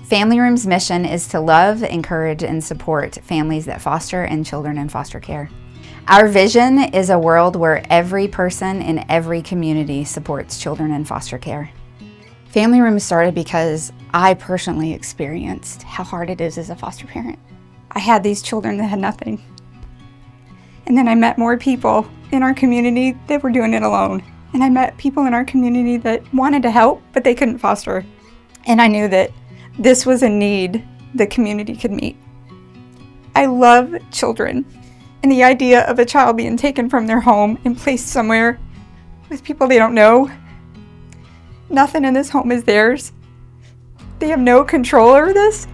Family Room's mission is to love, encourage, and support families that foster and children in foster care. Our vision is a world where every person in every community supports children in foster care. Family Room started because I personally experienced how hard it is as a foster parent. I had these children that had nothing. And then I met more people in our community that were doing it alone. And I met people in our community that wanted to help, but they couldn't foster. And I knew that this was a need the community could meet. I love children, and the idea of a child being taken from their home and placed somewhere with people they don't know. Nothing in this home is theirs. They have no control over this.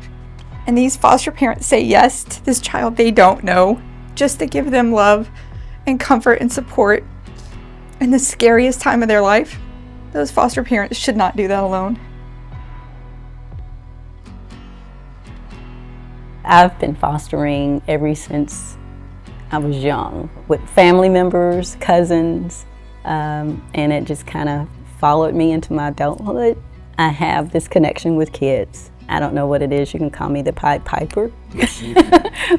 And these foster parents say yes to this child they don't know, just to give them love and comfort and support in the scariest time of their life. Those foster parents should not do that alone. I've been fostering ever since I was young, with family members, cousins, and it just kind of followed me into my adulthood. I have this connection with kids. I don't know what it is. You can call me the Pied Piper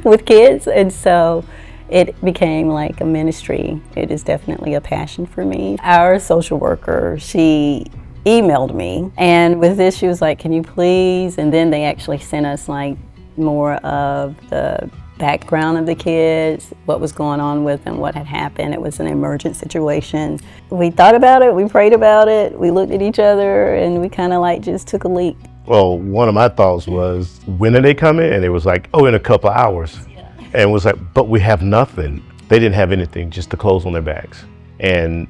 with kids. And so it became like a ministry. It is definitely a passion for me. Our social worker, she emailed me, and with this she was like, can you please? And then they actually sent us like more of the background of the kids, what was going on with them, what had happened. It was an emergent situation. We thought about it, we prayed about it, we looked at each other, and we kind of like just took a leap. Well, one of my thoughts was, when are they coming? And it was like, oh, in a couple of hours. Yeah. And it was like, but we have nothing. They didn't have anything, just the clothes on their backs. And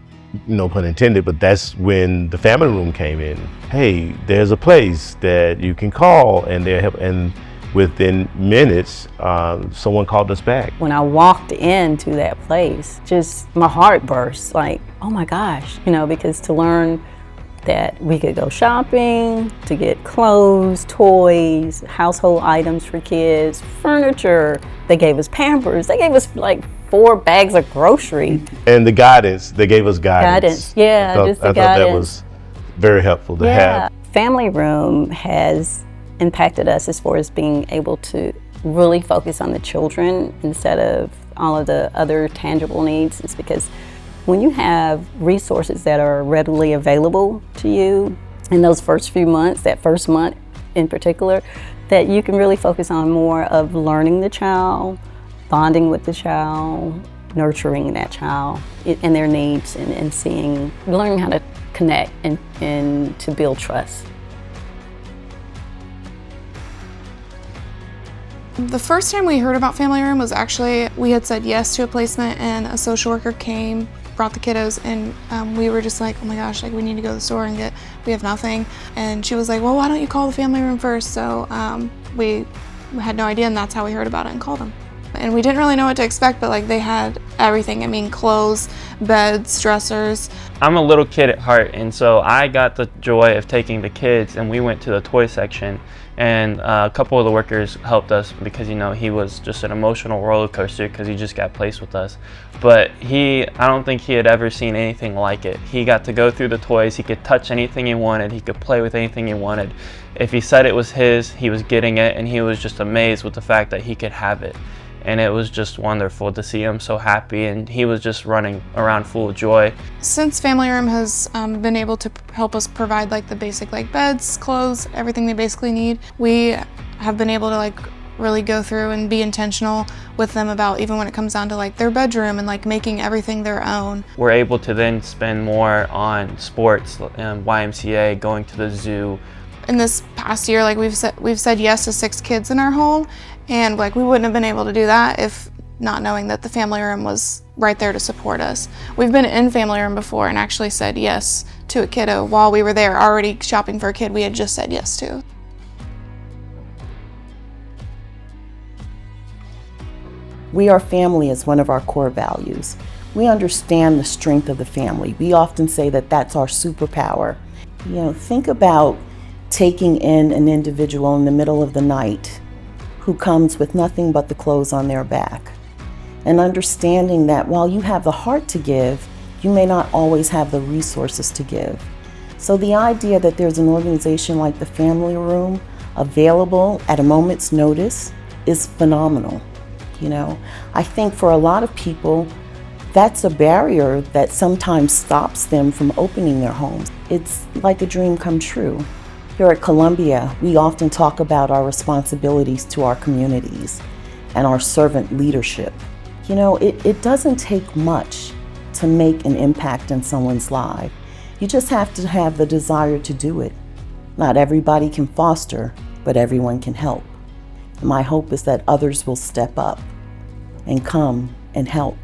no pun intended, but that's when the family room came in. Hey, there's a place that you can call and they'll help. And within minutes, someone called us back. When I walked into that place, just my heart burst, like, oh my gosh, you know, because to learn that we could go shopping, to get clothes, toys, household items for kids, furniture. They gave us Pampers. They gave us like 4 bags of groceries. And the guidance, they gave us guidance. Yeah, just the guidance. I thought that was very helpful to have. Family Room has impacted us as far as being able to really focus on the children instead of all of the other tangible needs. It's because when you have resources that are readily available to you in those first few months, that first month in particular, that you can really focus on more of learning the child, bonding with the child, nurturing that child and their needs, and learning how to connect and to build trust. The first time we heard about Family Room was actually, we had said yes to a placement and a social worker came, brought the kiddos, and we were just like, oh my gosh, like we need to go to the store and we have nothing. And she was like, well, why don't you call the Family Room first? So we had no idea, and that's how we heard about it and called them. And we didn't really know what to expect, but like they had everything. I mean, clothes, beds, dressers. I'm a little kid at heart, and so I got the joy of taking the kids, and we went to the toy section. And a couple of the workers helped us because, you know, he was just an emotional roller coaster because he just got placed with us. But I don't think he had ever seen anything like it. He got to go through the toys, he could touch anything he wanted, he could play with anything he wanted. If he said it was his, he was getting it, and he was just amazed with the fact that he could have it. And it was just wonderful to see him so happy, and he was just running around full of joy. Since Family Room has been able to help us provide like the basic like beds, clothes, everything they basically need, we have been able to like really go through and be intentional with them about even when it comes down to like their bedroom and like making everything their own. We're able to then spend more on sports, YMCA, going to the zoo. In this past year, like we've said yes to 6 kids in our home, and like we wouldn't have been able to do that if not knowing that the Family Room was right there to support us. We've been in Family Room before and actually said yes to a kiddo while we were there already shopping for a kid we had just said yes to. We are family is one of our core values. We understand the strength of the family. We often say that that's our superpower. You know, think about taking in an individual in the middle of the night who comes with nothing but the clothes on their back, and understanding that while you have the heart to give, you may not always have the resources to give. So the idea that there's an organization like the Family Room available at a moment's notice is phenomenal. You know, I think for a lot of people, that's a barrier that sometimes stops them from opening their homes. It's like a dream come true. Here at Columbia, we often talk about our responsibilities to our communities and our servant leadership. You know, it doesn't take much to make an impact in someone's life. You just have to have the desire to do it. Not everybody can foster, but everyone can help. My hope is that others will step up and come and help.